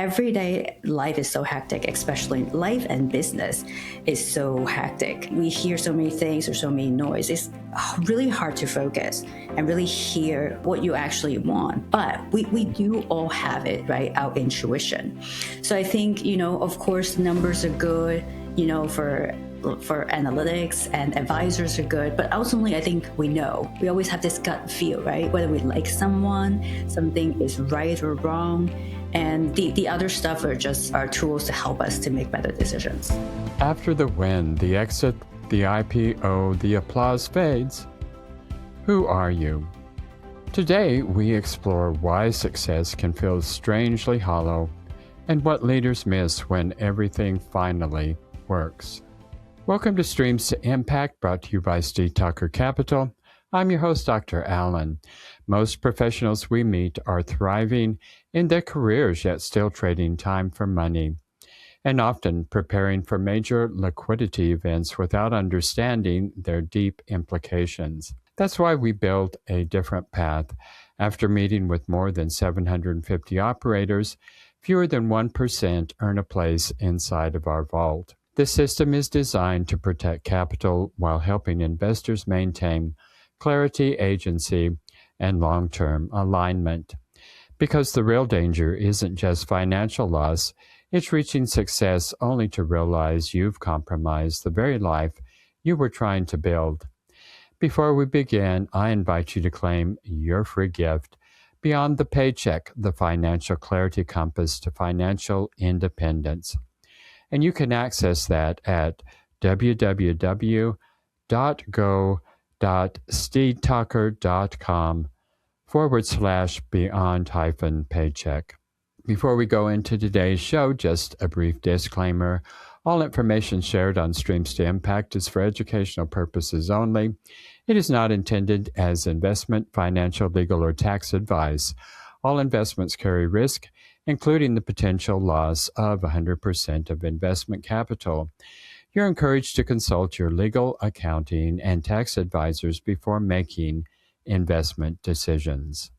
everyday life is so hectic, especially life and business is so hectic. We hear so many things or so many noise. It's really hard to focus and really hear what you actually want. But we do all have it, right? Our intuition. So I think, of course, numbers are good, for analytics, and advisors are good, but ultimately I think we always have this gut feel, right? Whether we like someone, something is right or wrong, and the other stuff are just our tools to help us to make better decisions. After the win, the exit, the IPO, the applause fades. Who are you? Today we explore why success can feel strangely hollow and what leaders miss when everything finally works. Welcome to Streams to Impact, brought to you by Steve Tucker Capital. I'm your host, Dr. Allen. Most professionals we meet are thriving in their careers, yet still trading time for money, and often preparing for major liquidity events without understanding their deep implications. That's why we built a different path. After meeting with more than 750 operators, fewer than 1% earn a place inside of our vault. This system is designed to protect capital while helping investors maintain clarity, agency, and long-term alignment. Because the real danger isn't just financial loss, it's reaching success only to realize you've compromised the very life you were trying to build. Before we begin, I invite you to claim your free gift, Beyond the Paycheck, the Financial Clarity Compass to Financial Independence. And you can access that at www.stevetucker.com/beyond-paycheck. Before we go into today's show, just a brief disclaimer. All information shared on Streams to Impact is for educational purposes only. It is not intended as investment, financial, legal, or tax advice. All investments carry risk, including the potential loss of 100% of investment capital. You're encouraged to consult your legal, accounting, and tax advisors before making investment decisions.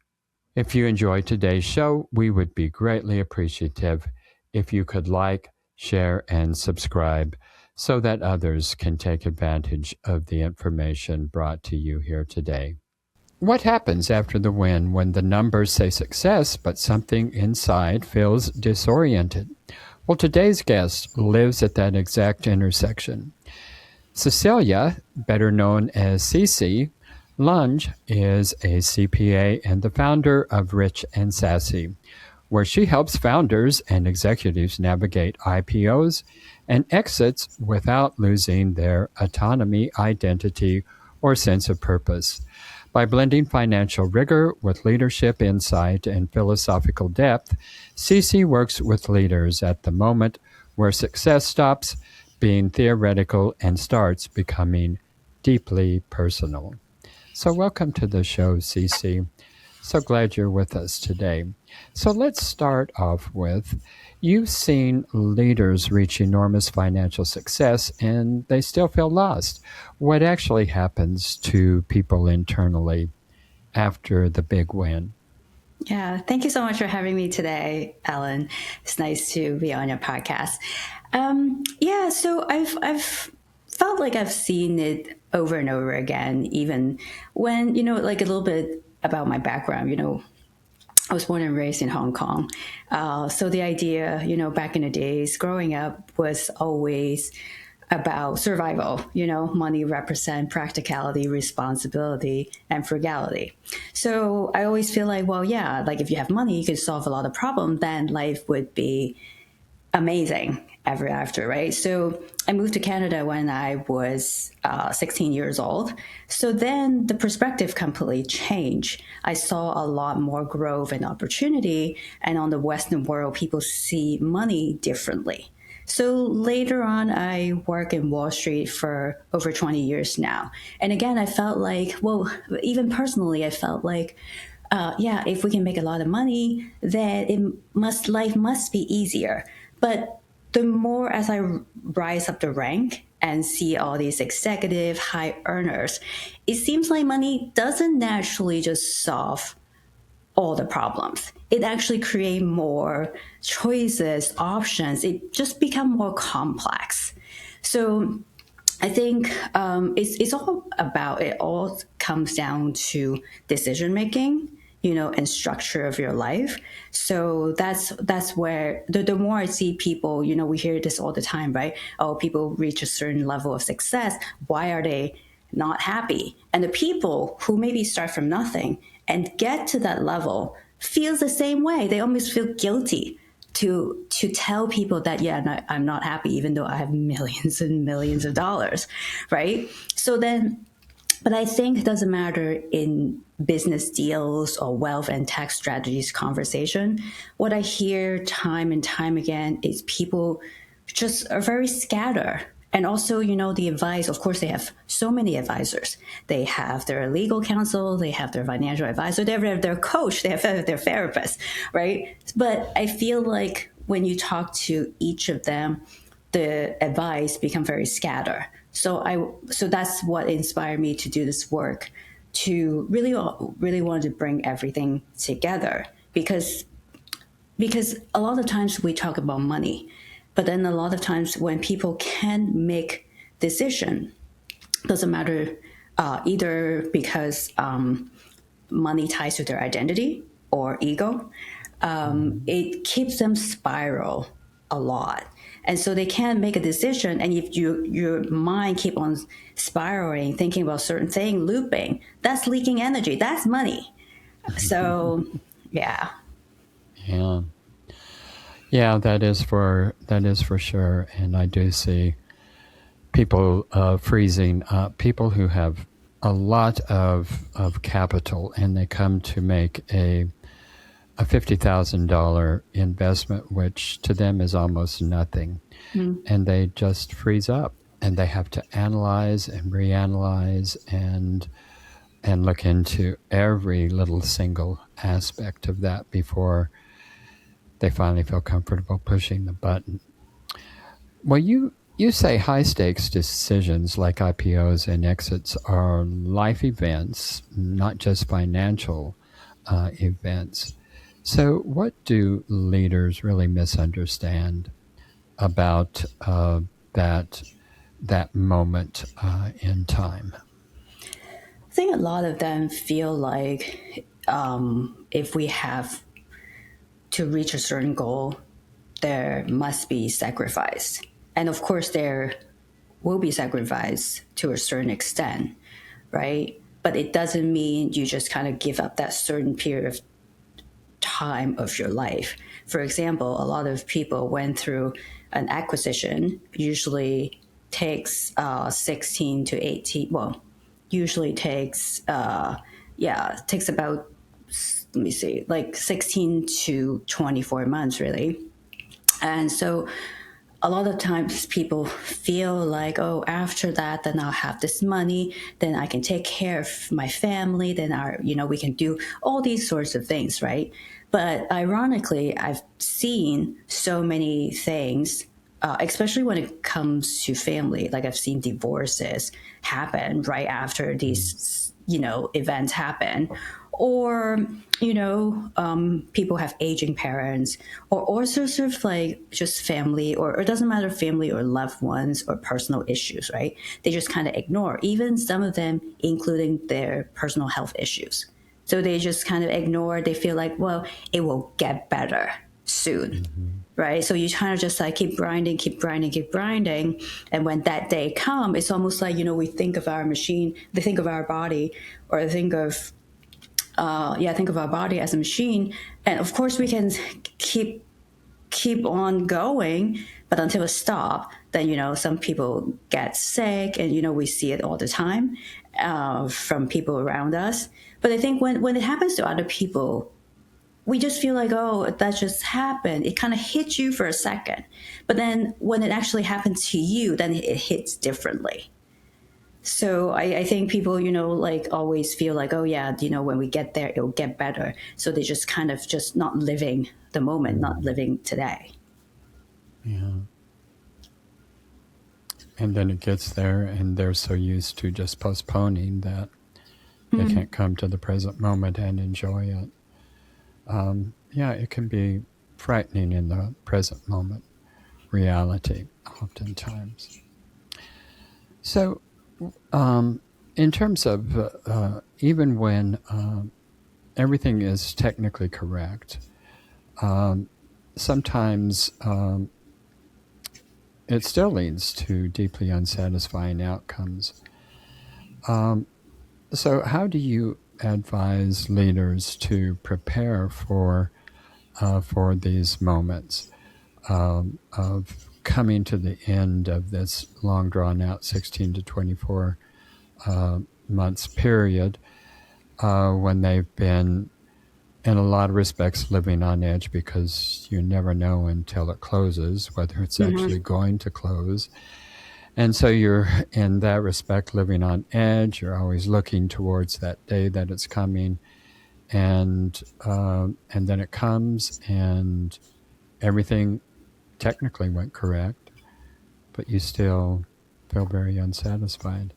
If you enjoyed today's show, we would be greatly appreciative if you could like, share, and subscribe so that others can take advantage of the information brought to you here today. What happens after the win when the numbers say success, but something inside feels disoriented? Well, today's guest lives at that exact intersection. Cecilia, better known as Cece Leung, is a CPA and the founder of Rich and Sassy, where she helps founders and executives navigate IPOs and exits without losing their autonomy, identity, or sense of purpose. By blending financial rigor with leadership insight and philosophical depth, Cece works with leaders at the moment where success stops being theoretical and starts becoming deeply personal. So welcome to the show, Cece. So glad you're with us today. So let's start off with, you've seen leaders reach enormous financial success and they still feel lost. What actually happens to people internally after the big win? Yeah, thank you so much for having me today, Ellen. It's nice to be on your podcast. So I've felt like I've seen it over and over again, even when, like a little bit about my background, I was born and raised in Hong Kong. So the idea, back in the days, growing up was always about survival. Money represent practicality, responsibility, and frugality. So I always feel like, like if you have money, you can solve a lot of problems, then life would be amazing ever after, right? So I moved to Canada when I was 16 years old. So then the perspective completely changed. I saw a lot more growth and opportunity. And on the Western world, people see money differently. So later on, I work in Wall Street for over 20 years now. And again, I felt like, even personally, I felt like, if we can make a lot of money, then life must be easier. But the more as I rise up the rank and see all these executive high earners, it seems like money doesn't naturally just solve all the problems. It actually create more choices, options. It just become more complex. So I think it's all about, it all comes down to decision making, and structure of your life. So that's where the more I see people, we hear this all the time, right? Oh, people reach a certain level of success. Why are they not happy? And the people who maybe start from nothing and get to that level feels the same way. They almost feel guilty to tell people that, yeah, no, I'm not happy, even though I have millions and millions of dollars, right? So then, but I think it doesn't matter in business deals or wealth and tax strategies conversation. What I hear time and time again is people just are very scattered. And also, the advice, of course, they have so many advisors. They have their legal counsel, they have their financial advisor, they have their coach, they have their therapist, right? But I feel like when you talk to each of them, the advice become very scattered. So that's what inspired me to do this work, to really want to bring everything together, because a lot of times we talk about money, but then a lot of times when people can make decision, doesn't matter, either because money ties to their identity or ego, it keeps them spiral a lot. And so they can't make a decision. And if your mind keep on spiraling, thinking about certain thing, looping, that's leaking energy. That's money. So, yeah. Yeah. Yeah, that is for sure. And I do see people freezing up, people who have a lot of capital, and they come to make a $50,000 investment, which to them is almost nothing. And they just freeze up, and they have to analyze and reanalyze and look into every little single aspect of that before they finally feel comfortable pushing the button. Well, you say high stakes decisions like IPOs and exits are life events, not just financial events. So, what do leaders really misunderstand about that moment in time? I think a lot of them feel like if we have to reach a certain goal, there must be sacrifice. And of course, there will be sacrifice to a certain extent, right? But it doesn't mean you just kind of give up that certain period of time of your life. For example, a lot of people went through an acquisition, usually takes 16 to 18, well, usually takes, takes about, let me see, like 16 to 24 months, really. And so a lot of times people feel like, oh, after that, then I'll have this money, then I can take care of my family, then we can do all these sorts of things, right? But ironically, I've seen so many things, especially when it comes to family. Like I've seen divorces happen right after these, events happen, or people have aging parents, or sort of like just family, or it doesn't matter, family or loved ones or personal issues, right? They just kind of ignore, even some of them, including their personal health issues. So they just kind of ignore. They feel like, well, it will get better soon, right? So you kind of just like keep grinding, keep grinding, keep grinding. And when that day comes, it's almost like, we think of our machine, they think of our body, or think of our body as a machine. And of course we can keep on going, but until it stop, then, some people get sick, and, we see it all the time from people around us. But I think when it happens to other people, we just feel like, oh, that just happened. It kind of hits you for a second. But then when it actually happens to you, then it hits differently. So I think people, like always feel like, oh yeah, when we get there, it'll get better. So they just kind of just not living the moment, not living today. Yeah. And then it gets there, and they're so used to just postponing that they can't come to the present moment and enjoy it. yeah, it can be frightening in the present moment reality, oftentimes. So, in terms of even when everything is technically correct, sometimes it still leads to deeply unsatisfying outcomes. So, how do you advise leaders to prepare for these moments of coming to the end of this long drawn out 16 to 24 months period when they've been, in a lot of respects, living on edge because you never know until it closes whether it's actually going to close. And so you're, in that respect, living on edge. You're always looking towards that day that it's coming, and then it comes, and everything technically went correct, but you still feel very unsatisfied.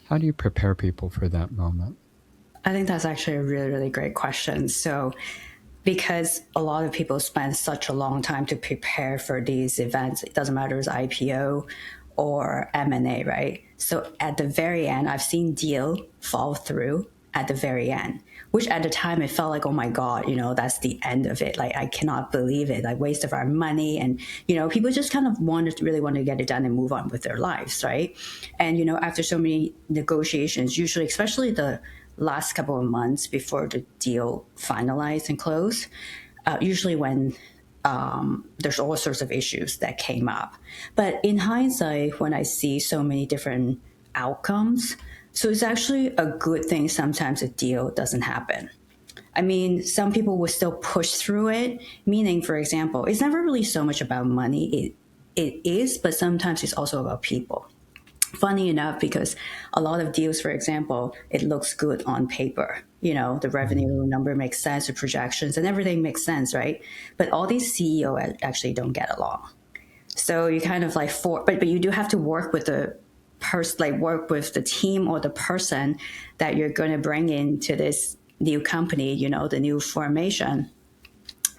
How do you prepare people for that moment? I think that's actually a really, really great question. So, because a lot of people spend such a long time to prepare for these events, it doesn't matter if it's IPO or M&A, right? So at the very end, I've seen deal fall through at the very end, which at the time it felt like, oh my God, that's the end of it. Like, I cannot believe it, like waste of our money. And, people just kind of really want to get it done and move on with their lives, right? And, after so many negotiations, usually, especially the last couple of months before the deal finalized and closed, usually when there's all sorts of issues that came up. But in hindsight, when I see so many different outcomes, so it's actually a good thing sometimes a deal doesn't happen. I mean, some people will still push through it, meaning, for example, it's never really so much about money. It is, but sometimes it's also about people. Funny enough, because a lot of deals, for example, it looks good on paper. The revenue number makes sense, the projections and everything makes sense, right? But all these CEOs actually don't get along. So you kind of like but you do have to work with the work with the team or the person that you're going to bring into this new company, the new formation.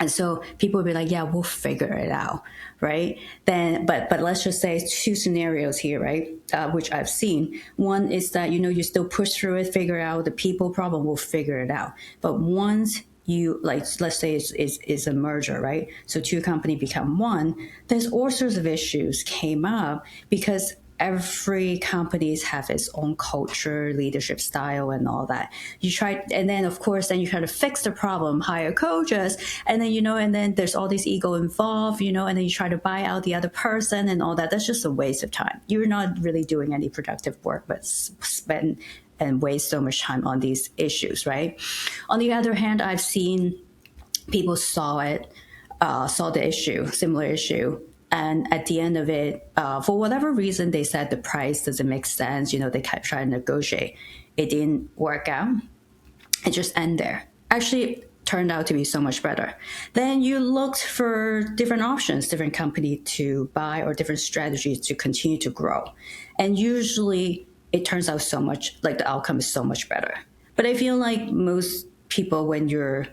And so people will be like, yeah, we'll figure it out, right? Then, but let's just say two scenarios here, right? Which I've seen. One is that, you still push through it, figure out the people problem, will figure it out. But once you, like, let's say it's a merger, right? So two companies become one, there's all sorts of issues came up because every companies have its own culture, leadership style, and all that. And then of course, then you try to fix the problem, hire coaches, and then and then there's all this ego involved, and then you try to buy out the other person and all that. That's just a waste of time. You're not really doing any productive work, but spend and waste so much time on these issues, right? On the other hand, I've seen people saw the issue, similar issue, and at the end of it, for whatever reason, they said the price doesn't make sense. They kept trying to negotiate. It didn't work out. It just ended there. Actually, turned out to be so much better. Then you looked for different options, different company to buy or different strategies to continue to grow. And usually it turns out so much, like the outcome is so much better. But I feel like most people, when you're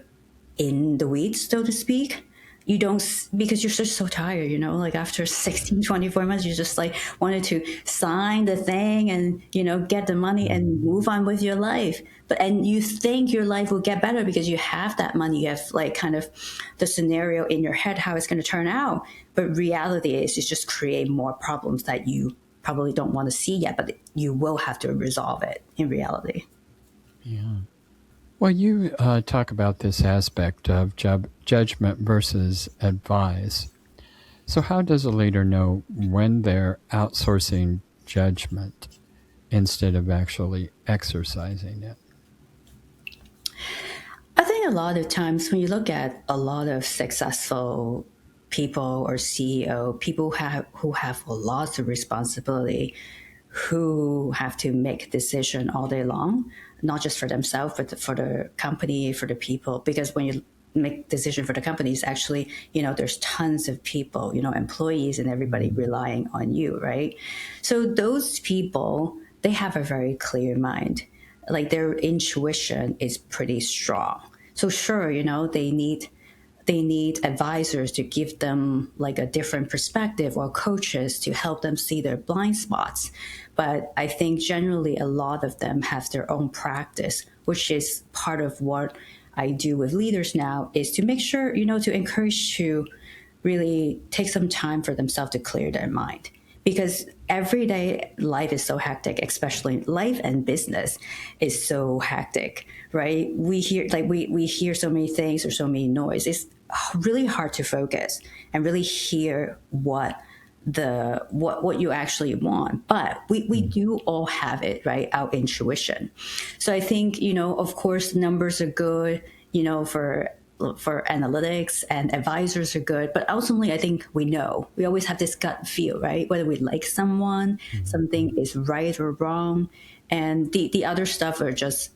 in the weeds, so to speak, you don't, because you're just so tired, like after 16, 24 months, you just like wanted to sign the thing and, get the money and move on with your life. And you think your life will get better because you have that money. You have like kind of the scenario in your head, how it's going to turn out. But reality is it's just create more problems that you probably don't want to see yet, but you will have to resolve it in reality. Yeah. Well, you talk about this aspect of judgment versus advice. So how does a leader know when they're outsourcing judgment instead of actually exercising it? I think a lot of times when you look at a lot of successful people or CEO, people who have lots of responsibility, who have to make decision all day long, not just for themselves, but for the company, for the people. Because when you make decision for the companies, actually, there's tons of people, employees and everybody relying on you, right? So those people, they have a very clear mind. Like their intuition is pretty strong. So sure, they need advisors to give them like a different perspective, or coaches to help them see their blind spots. But I think generally a lot of them have their own practice, which is part of what I do with leaders now, is to make sure, to encourage to really take some time for themselves to clear their mind. Because everyday life is so hectic, especially life and business is so hectic, right? We hear so many things or so many noise. It's really hard to focus and really hear what you actually want. But we do all have it, right? Our intuition. So I think, of course, numbers are good, for analytics, and advisors are good. But ultimately, I think we always have this gut feel, right? Whether we like someone, something is right or wrong. And the other stuff are just,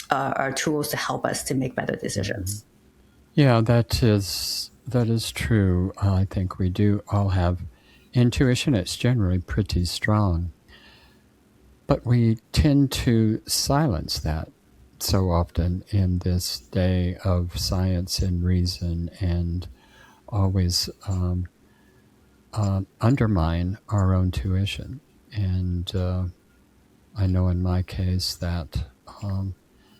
are tools to help us to make better decisions. Yeah, that is true. I think we do all have intuition. It's generally pretty strong, but we tend to silence that so often in this day of science and reason, and always undermine our own tuition. And I know in my case that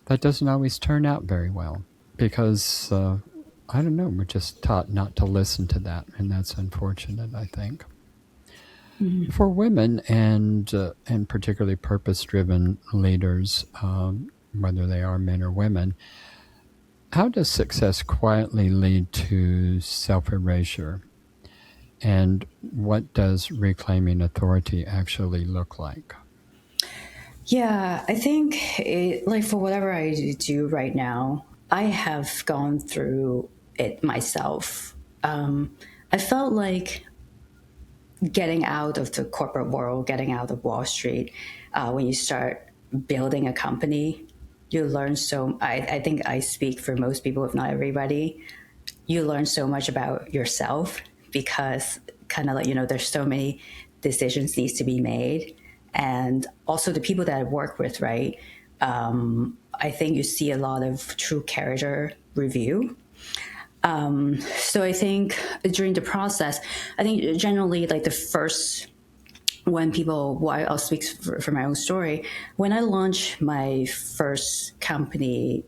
that doesn't always turn out very well, because I don't know, we're just taught not to listen to that, and that's unfortunate, I think. For women, and particularly purpose-driven leaders, whether they are men or women, how does success quietly lead to self-erasure? And what does reclaiming authority actually look like? Yeah, I think like for whatever I do right now, I have gone through it myself. I felt like getting out of the corporate world, getting out of Wall Street, when you start building a company, you learn so. I think I speak for most people, if not everybody. You learn so much about yourself, because kind of like, there's so many decisions needs to be made, and also the people that I work with, right? I think you see a lot of true character review. So I think during the process, I think generally like the first, I'll speak for my own story. When I launched my first company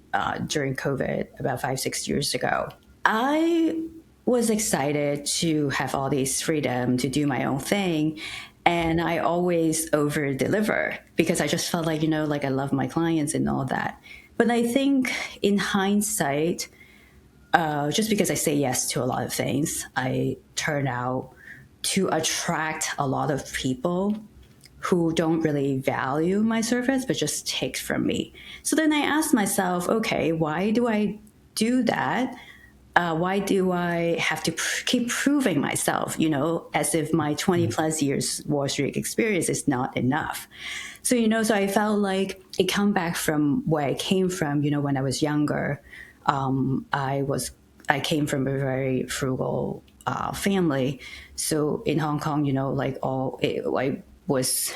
during COVID about 5, 6 years ago, I was excited to have all these freedom to do my own thing. And I always over deliver, because I just felt like, like I love my clients and all that. But I think in hindsight, just because I say yes to a lot of things, I turn out to attract a lot of people who don't really value my service, but just take from me. So then I asked myself, okay, why do I do that? Why do I have to keep proving myself, as if my 20 plus years Wall Street experience is not enough? So, so I felt like it come back from where I came from, when I was younger. I came from a very frugal family. So in Hong Kong, I was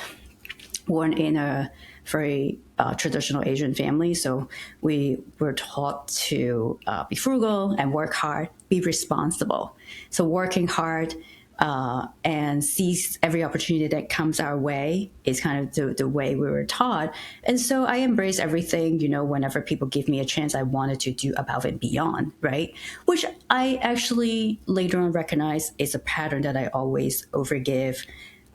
born in a very traditional Asian family. So we were taught to be frugal and work hard, be responsible. So working hard and seize every opportunity that comes our way is kind of the way we were taught. And so I embrace everything, whenever people give me a chance, I wanted to do above and beyond, right? Which I actually later on recognize is a pattern that I always overgive,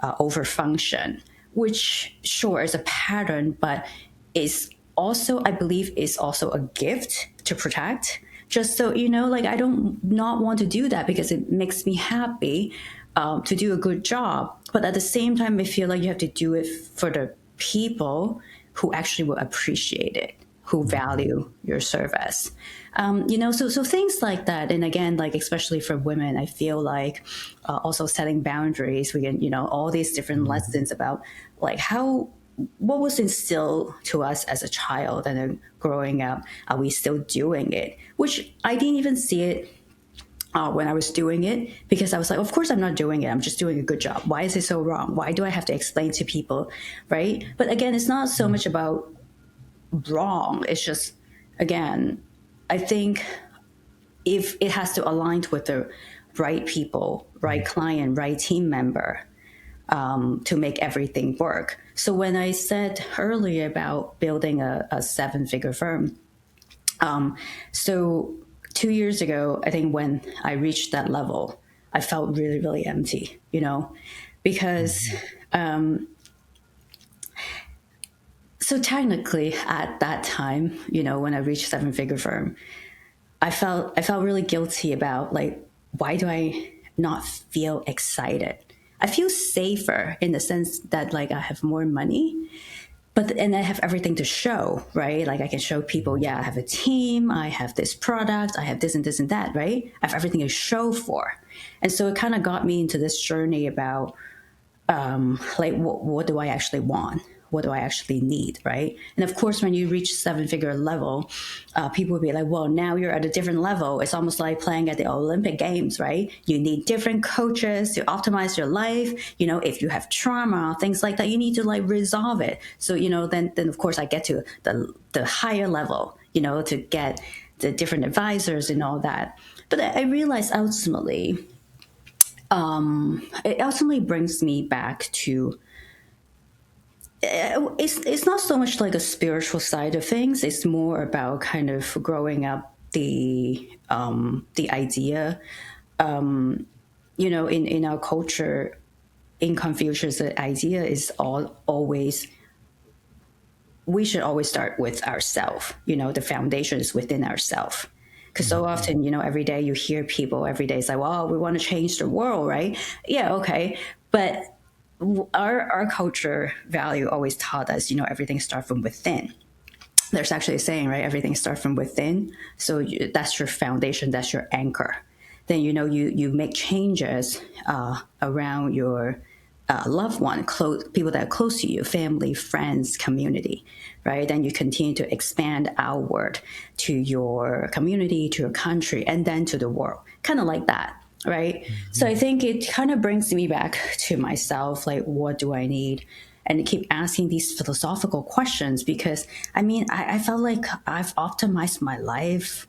overfunction, which sure is a pattern, but is also, I believe, is also a gift to protect. Just so like I don't not want to do that because it makes me happy to do a good job. But at the same time, I feel like you have to do it for the people who actually will appreciate it, who value your service. So things like that. And again, like especially for women, I feel like also setting boundaries. We can, all these different lessons about like what was instilled to us as a child, and then growing up, are we still doing it? Which I didn't even see it when I was doing it, because I was like, of course I'm not doing it. I'm just doing a good job. Why is it so wrong? Why do I have to explain to people, right? But again, it's not so much about wrong. It's just, again, I think if it has to align with the right people, right client, right team member, to make everything work. So when I said earlier about building a seven-figure firm, so 2 years ago, I think when I reached that level, I felt really, really empty, because so technically at that time, when I reached seven-figure firm, I felt really guilty about, like, why do I not feel excited? I feel safer in the sense that, like, I have more money, and I have everything to show, right? Like, I can show people, yeah, I have a team, I have this product, I have this and this and that, right? I have everything to show for. And so it kind of got me into this journey about, like, what do I actually want? What do I actually need, right? And of course, when you reach seven-figure level, people will be like, well, now you're at a different level. It's almost like playing at the Olympic Games, right? You need different coaches to optimize your life. If you have trauma, things like that, you need to, like, resolve it. So, then of course I get to the higher level, to get the different advisors and all that. But I realized ultimately, it ultimately brings me back to, it's not so much like a spiritual side of things. It's more about kind of growing up the idea, in our culture, in Confucius, the idea is always, we should always start with ourselves. The foundation is within ourselves. Because so often, every day you hear people, every day it's like, well, we want to change the world, right? Yeah, okay. But our culture value always taught us, everything starts from within. There's actually a saying, right? Everything starts from within. So that's your foundation, that's your anchor. Then, you make changes around your loved one, people that are close to you, family, friends, community, right? Then you continue to expand outward to your community, to your country, and then to the world, kind of like that, right? So I think it kind of brings me back to myself, like, what do I need? And keep asking these philosophical questions, because I felt like I've optimized my life,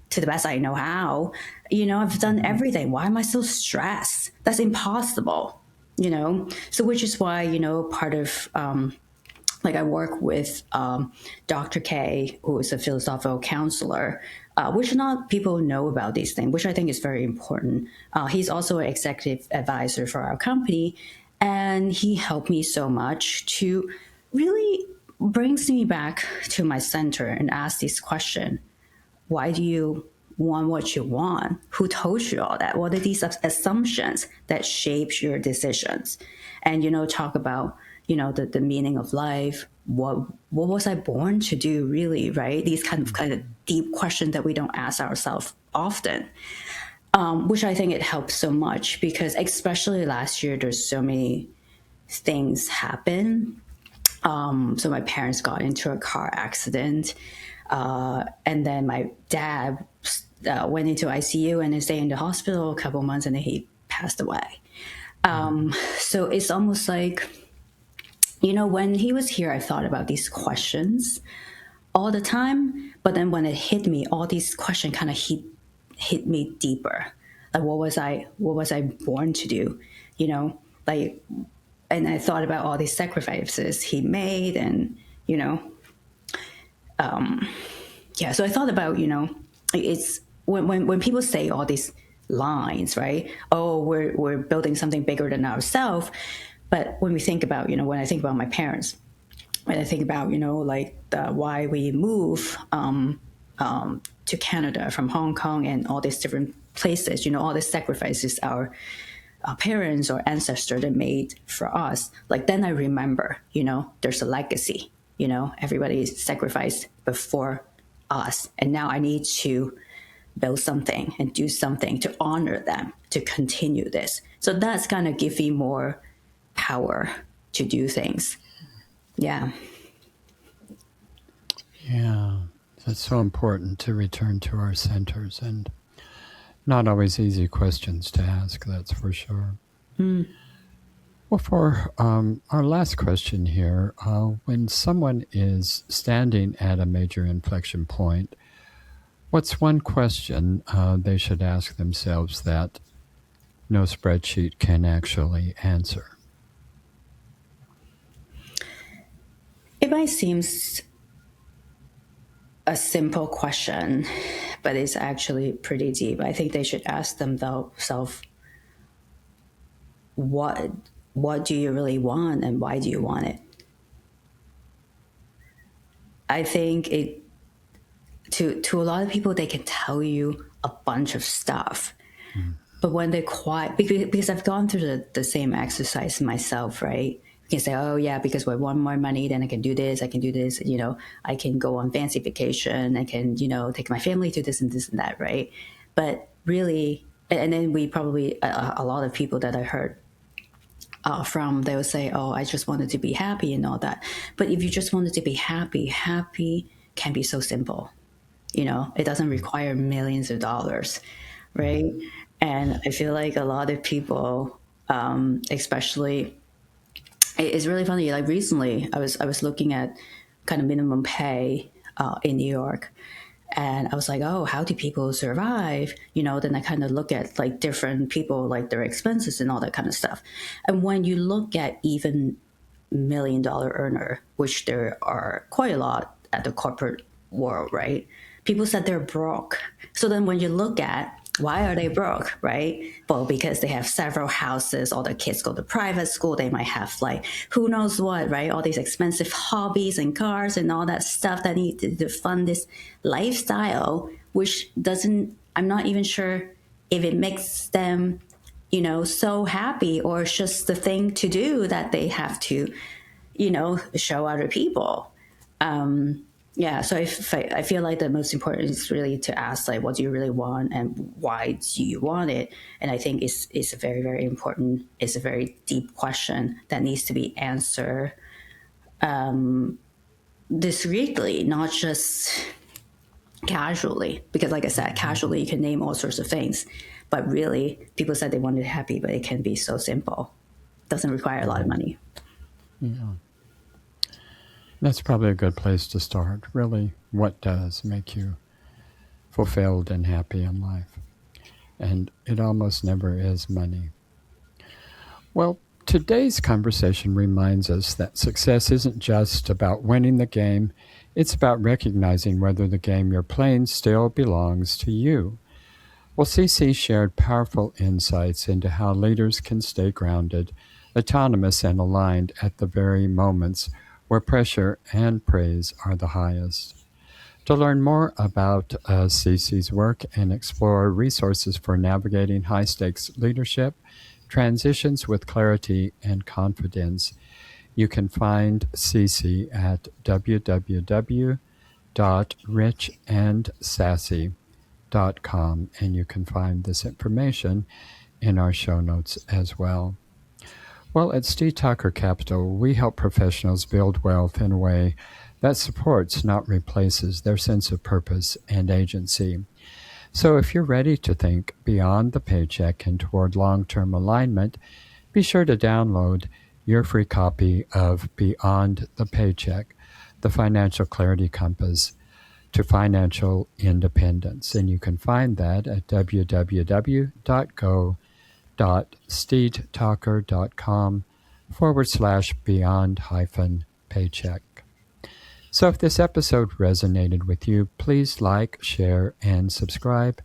to the best I know how. I've done everything. Why am I so stressed? That's impossible. So which is why, part of, like, I work with Dr. K, who is a philosophical counselor, which not people know about these things, which I think is very important. He's also an executive advisor for our company, and he helped me so much to really brings me back to my center and ask this question: why do you want what you want? Who told you all that? What are these assumptions that shapes your decisions? And, talk about, the meaning of life. What was I born to do, really, right? These kind of deep questions that we don't ask ourselves often, which I think it helps so much, because especially last year, there's so many things happen. So my parents got into a car accident, and then my dad went into ICU and stayed in the hospital a couple months, and then he passed away. So it's almost like, when he was here, I thought about these questions all the time. But then when it hit me, all these questions kind of hit me deeper. Like, what was I born to do? Like, and I thought about all these sacrifices he made, and yeah. So I thought about, it's when people say all these lines, right? Oh, we're building something bigger than ourselves. But when we think about, when I think about my parents, when I think about, like why we move to Canada from Hong Kong and all these different places, all the sacrifices our parents or ancestors that made for us. Like, then I remember, there's a legacy, everybody sacrificed before us. And now I need to build something and do something to honor them, to continue this. So that's going to give me more power to do things. Yeah. Yeah. It's so important to return to our centers, and not always easy questions to ask, that's for sure. Well, for our last question here, when someone is standing at a major inflection point, what's one question they should ask themselves that no spreadsheet can actually answer? It might seem a simple question, but it's actually pretty deep. I think they should ask themselves, what do you really want and why do you want it? I think to a lot of people, they can tell you a bunch of stuff, but when they're quiet, because I've gone through the same exercise myself, right? You can say, oh yeah, because I want more money, then I can do this, I can go on fancy vacation, I can, take my family to this and that, right? But really, and then we probably, a lot of people that I heard from, they would say, oh, I just wanted to be happy and all that. But if you just wanted to be happy can be so simple. It doesn't require millions of dollars, right? And I feel like a lot of people, especially, it's really funny. Like recently, I was looking at kind of minimum pay in New York, and I was like, oh, how do people survive? Then I kind of look at like different people, like their expenses and all that kind of stuff. And when you look at even $1 million earner, which there are quite a lot at the corporate world, right? People said they're broke. So then when you look at why are they broke, right? Well, because they have several houses, all their kids go to private school, they might have like who knows what, right? All these expensive hobbies and cars and all that stuff that need to fund this lifestyle, which I'm not even sure if it makes them, so happy, or it's just the thing to do that they have to, show other people. So I feel like the most important is really to ask, like, what do you really want and why do you want it? And I think it's a very, very important, it's a very deep question that needs to be answered discreetly, not just casually. Because like I said, casually you can name all sorts of things, but really people said they wanted happy, but it can be so simple. It doesn't require a lot of money. Yeah. That's probably a good place to start. Really, what does make you fulfilled and happy in life? And it almost never is money. Well, today's conversation reminds us that success isn't just about winning the game, it's about recognizing whether the game you're playing still belongs to you. Well, Cece shared powerful insights into how leaders can stay grounded, autonomous, and aligned at the very moments where pressure and praise are the highest. To learn more about Cece's work and explore resources for navigating high-stakes leadership, transitions with clarity and confidence, you can find Cece at www.richandsassy.com, and you can find this information in our show notes as well. Well, at Steed Talker Capital, we help professionals build wealth in a way that supports, not replaces, their sense of purpose and agency. So if you're ready to think beyond the paycheck and toward long-term alignment, be sure to download your free copy of Beyond the Paycheck, the Financial Clarity Compass to Financial Independence. And you can find that at www.go.steedtalker.com/beyond-paycheck. So if this episode resonated with you, please like, share, and subscribe.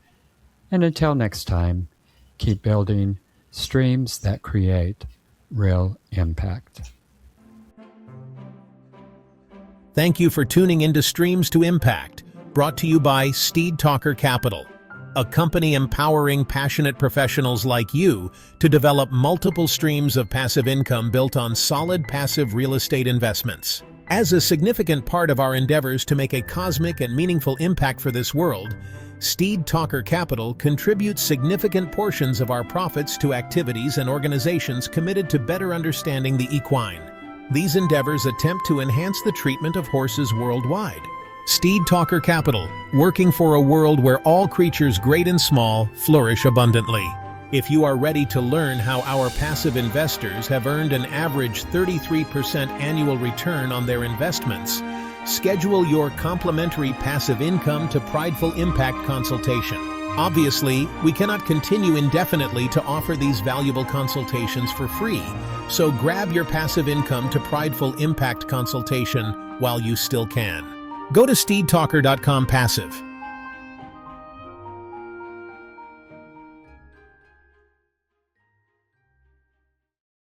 And until next time, keep building streams that create real impact. Thank you for tuning into Streams to Impact, brought to you by Steed Talker Capital, a company empowering passionate professionals like you to develop multiple streams of passive income built on solid passive real estate investments. As a significant part of our endeavors to make a cosmic and meaningful impact for this world, Steed Talker Capital contributes significant portions of our profits to activities and organizations committed to better understanding the equine. These endeavors attempt to enhance the treatment of horses worldwide. Steed Talker Capital, working for a world where all creatures great and small flourish abundantly. If you are ready to learn how our passive investors have earned an average 33% annual return on their investments, schedule your complimentary passive income to Prideful Impact consultation. Obviously, we cannot continue indefinitely to offer these valuable consultations for free, so grab your passive income to Prideful Impact consultation while you still can. Go to steedtalker.com/passive